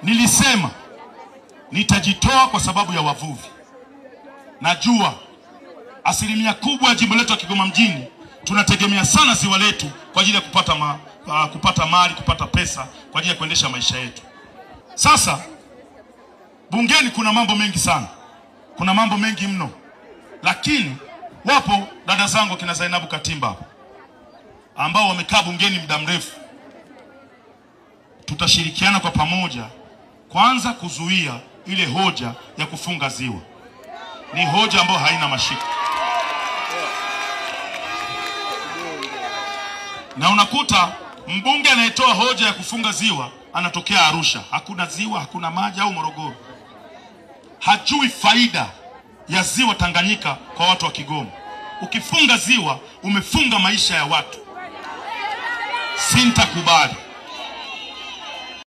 Nilisema nitajitoa kwa sababu ya wavuvi. Najua asilimia kubwa ya jimbo letu la Kigoma mjini tunategemea sana ziwa letu kwa ajili ya kupata mali, kupata pesa kwa ajili ya kuendesha maisha yetu. Sasa bungeni kuna mambo mengi sana. Kuna mambo mengi mno. Lakini wapo dada zangu kina Zainabu Katimba ambao wamekaa bungeni muda mrefu. Tutashirikiana kwa pamoja kwanza kuzuia ile hoja ya kufunga ziwa. Ni hoja ambayo haina mashiko. Na unakuta mbunge anayetoa hoja ya kufunga ziwa anatokea Arusha. Hakuna ziwa, hakuna maji, au Morogoro. Hajui faida ya ziwa Tanganyika kwa watu wa Kigoma. Ukifunga ziwa, umefunga maisha ya watu. Sintakubali.